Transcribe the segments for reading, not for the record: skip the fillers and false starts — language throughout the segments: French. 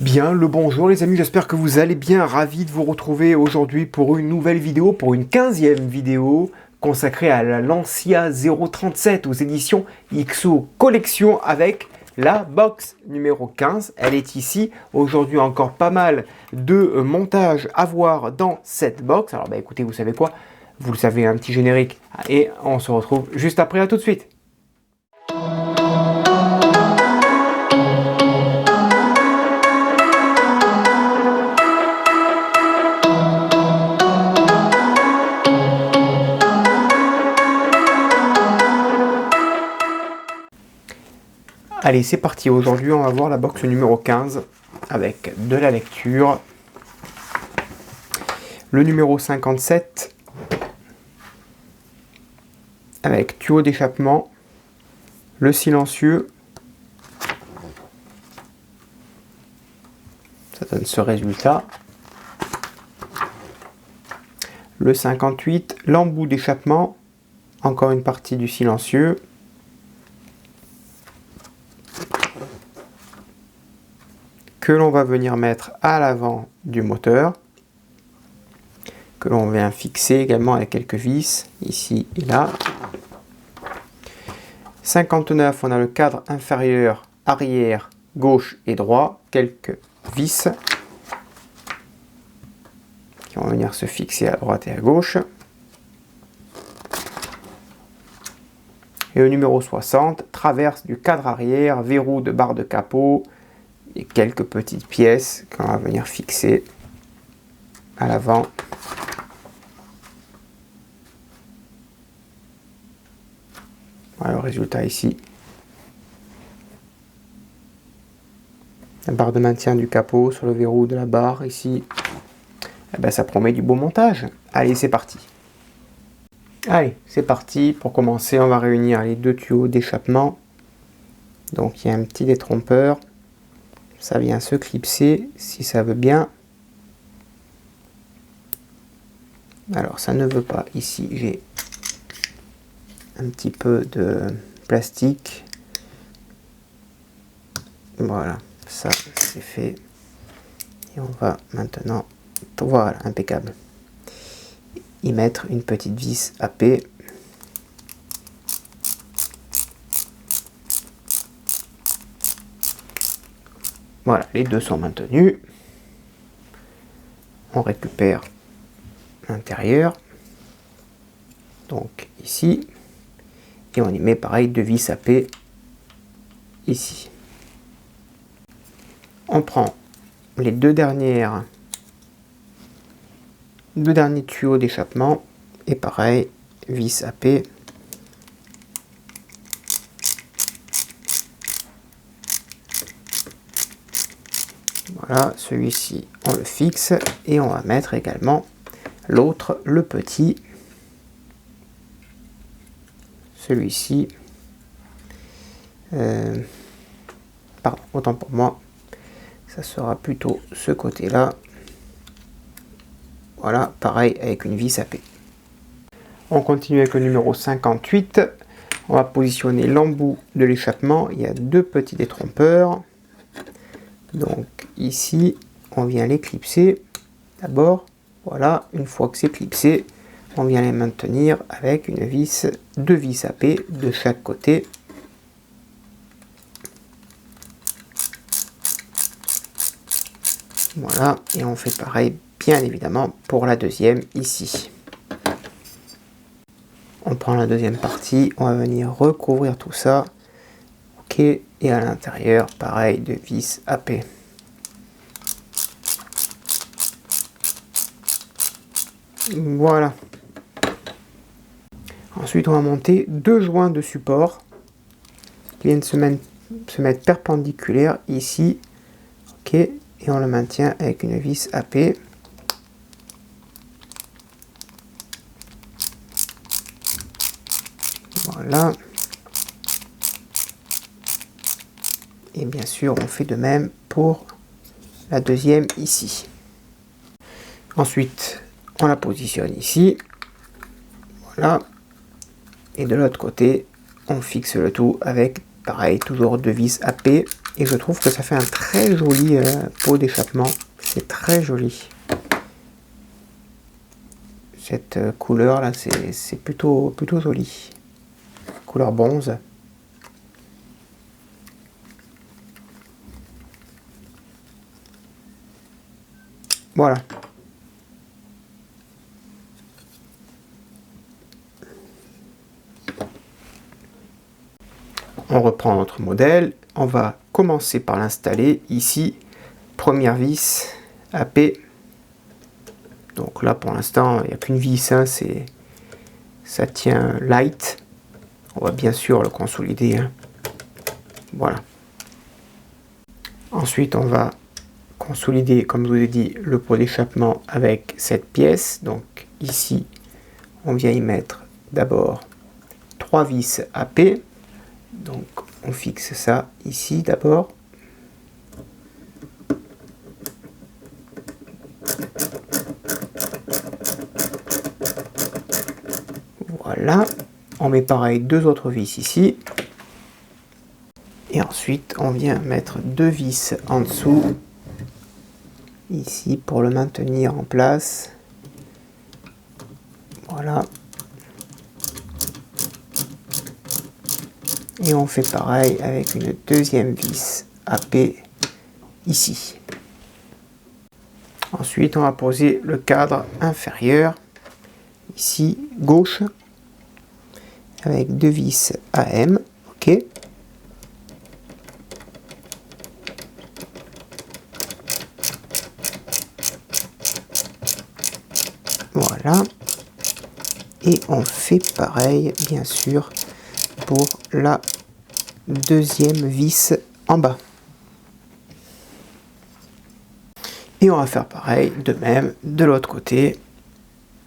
Bien, le bonjour les amis, j'espère que vous allez bien, ravi de vous retrouver aujourd'hui pour une nouvelle vidéo, pour une 15e vidéo consacrée à la Lancia 037 aux éditions XO Collection avec la box numéro 15. Elle est ici, aujourd'hui encore pas mal de montages à voir dans cette box. Alors écoutez, vous savez quoi, vous le savez, un petit générique et on se retrouve juste après, à tout de suite. Allez, c'est parti. Aujourd'hui, on va voir la box numéro 15 avec de la lecture. Le numéro 57 avec tuyau d'échappement. Le silencieux. Ça donne ce résultat. Le 58, l'embout d'échappement. Encore une partie du silencieux. Que l'on va venir mettre à l'avant du moteur, que l'on vient fixer également avec quelques vis, ici et là. 59, on a le cadre inférieur, arrière, gauche et droit, quelques vis qui vont venir se fixer à droite et à gauche. Et le numéro 60, traverse du cadre arrière, verrou de barre de capot, et quelques petites pièces qu'on va venir fixer à l'avant. Voilà le résultat ici. La barre de maintien du capot sur le verrou de la barre ici. Et ben, ça promet du beau montage. Allez, c'est parti. Allez, c'est parti. Pour commencer, on va réunir les deux tuyaux d'échappement. Donc il y a un petit détrompeur. Ça vient se clipser si ça veut bien. Alors ça ne veut pas. Ici j'ai un petit peu de plastique. Voilà, ça c'est fait. Et on va maintenant, voilà, impeccable, y mettre une petite vis AP. Voilà, les deux sont maintenus. On récupère l'intérieur. Donc ici. Et on y met pareil deux vis AP ici. On prend les deux derniers tuyaux d'échappement. Et pareil, vis AP. Voilà, celui-ci on le fixe et on va mettre également l'autre, le petit, celui-ci, pardon, autant pour moi, ça sera plutôt ce côté-là. Voilà, pareil avec une vis AP. On continue avec le numéro 58. On va positionner l'embout de l'échappement. Il y a deux petits détrompeurs. Donc ici, on vient les clipser d'abord. Voilà, une fois que c'est clipsé, on vient les maintenir avec une vis, deux vis AP de chaque côté. Voilà, et on fait pareil, bien évidemment, pour la deuxième ici. On prend la deuxième partie, on va venir recouvrir tout ça. Ok, et à l'intérieur, pareil, de vis AP. Voilà. Ensuite, on va monter deux joints de support qui viennent se mettre perpendiculaires ici. Ok, et on le maintient avec une vis AP. Voilà. Et bien sûr, on fait de même pour la deuxième ici. Ensuite, on la positionne ici. Voilà. Et de l'autre côté, on fixe le tout avec, pareil, toujours deux vis AP. Et je trouve que ça fait un très joli pot d'échappement. C'est très joli. Cette couleur là, c'est plutôt joli. Couleur bronze. Voilà. On reprend notre modèle. On va commencer par l'installer. Ici, première vis AP. Donc là, pour l'instant, il n'y a qu'une vis. Hein, ça tient light. On va bien sûr le consolider. Hein. Voilà. Ensuite, on va consolider, comme je vous ai dit, le pot d'échappement avec cette pièce. Donc ici, on vient y mettre d'abord 3 vis AP. Donc on fixe ça ici d'abord. Voilà. On met pareil 2 autres vis ici. Et ensuite on vient mettre 2 vis en dessous. Ici pour le maintenir en place. Voilà. Et on fait pareil avec une deuxième vis AP ici. Ensuite, on va poser le cadre inférieur, ici, gauche, avec 2 vis AM, ok. Voilà. Et on fait pareil, bien sûr, pour la deuxième vis en bas. Et on va faire pareil de même de l'autre côté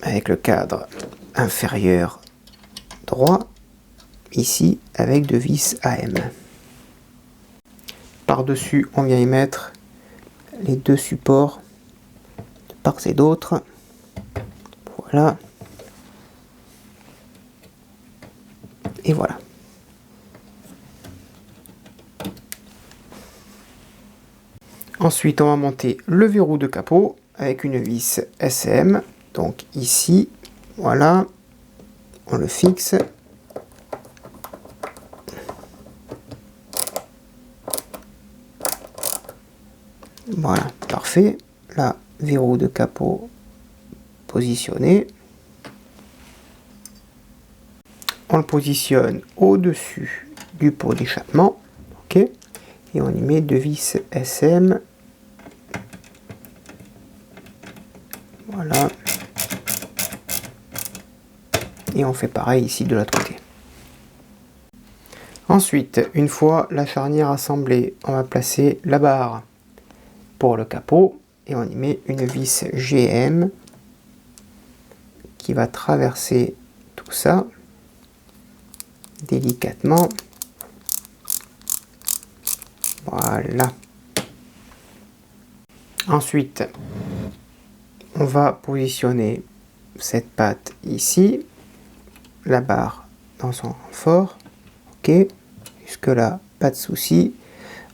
avec le cadre inférieur droit ici avec 2 vis AM. Par-dessus, on vient y mettre les 2 supports de part et d'autre. Voilà. Et voilà. Ensuite, on va monter le verrou de capot avec une vis SM. Donc ici, voilà, on le fixe. Voilà, parfait. Là, verrou de capot positionné. On le positionne au-dessus du pot d'échappement. Ok. Et on y met 2 vis SM. Voilà. Et on fait pareil ici de l'autre côté. Ensuite, une fois la charnière assemblée, on va placer la barre pour le capot et on y met une vis GM qui va traverser tout ça délicatement. Voilà. Ensuite, on va positionner cette patte ici, la barre dans son renfort. Ok, jusque là, pas de souci.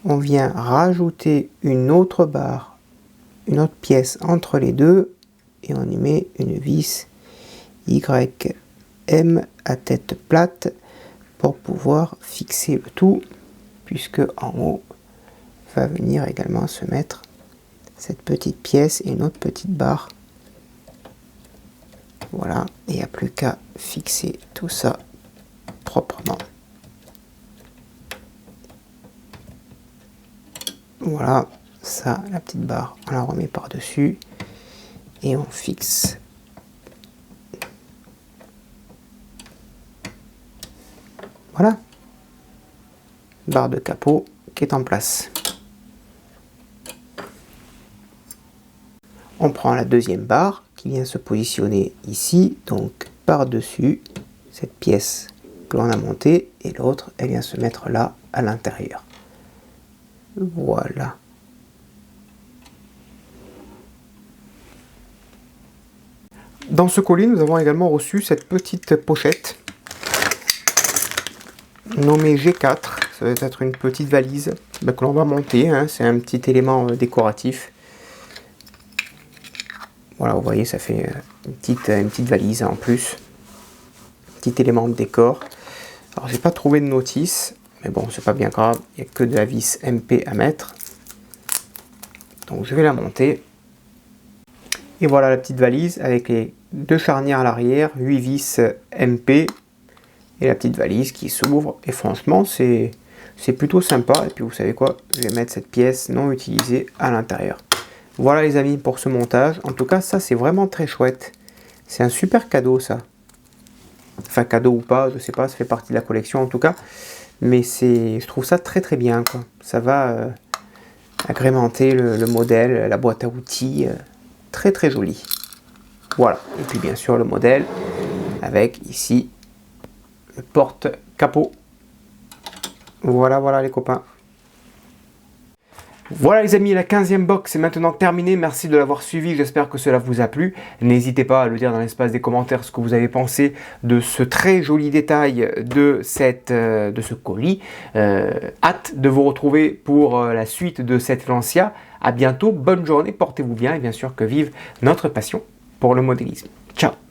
On vient rajouter une autre barre, une autre pièce entre les deux et on y met une vis YM à tête plate pour pouvoir fixer le tout, puisque en haut va venir également se mettre cette petite pièce et une autre petite barre. Voilà, et il n'y a plus qu'à fixer tout ça proprement. Voilà, ça, la petite barre, on la remet par-dessus et on fixe. Voilà, barre de capot qui est en place. On prend la deuxième barre qui vient se positionner ici, donc par-dessus cette pièce que l'on a montée, et l'autre, elle vient se mettre là, à l'intérieur. Voilà. Dans ce colis, nous avons également reçu cette petite pochette nommée G4. Ça va être une petite valise que l'on va monter. Hein. C'est un petit élément décoratif. Voilà, vous voyez, ça fait une petite valise en plus. Petit élément de décor. Alors, j'ai pas trouvé de notice, mais bon, c'est pas bien grave. Il n'y a que de la vis MP à mettre. Donc, je vais la monter. Et voilà la petite valise avec les 2 charnières à l'arrière, 8 vis MP et la petite valise qui s'ouvre. Et franchement, c'est plutôt sympa. Et puis, vous savez quoi, je vais mettre cette pièce non utilisée à l'intérieur. Voilà les amis pour ce montage. En tout cas, ça c'est vraiment très chouette. C'est un super cadeau ça. Enfin, cadeau ou pas, je sais pas, ça fait partie de la collection en tout cas. Mais je trouve ça très très bien, quoi. Ça va agrémenter le modèle, la boîte à outils. Très très joli. Voilà. Et puis bien sûr le modèle avec ici le porte-capot. Voilà, voilà les copains. Voilà les amis, la 15e box est maintenant terminée. Merci de l'avoir suivi, j'espère que cela vous a plu. N'hésitez pas à le dire dans l'espace des commentaires ce que vous avez pensé de ce très joli détail de ce colis. Hâte de vous retrouver pour la suite de cette Lancia. À bientôt, bonne journée, portez-vous bien et bien sûr que vive notre passion pour le modélisme. Ciao!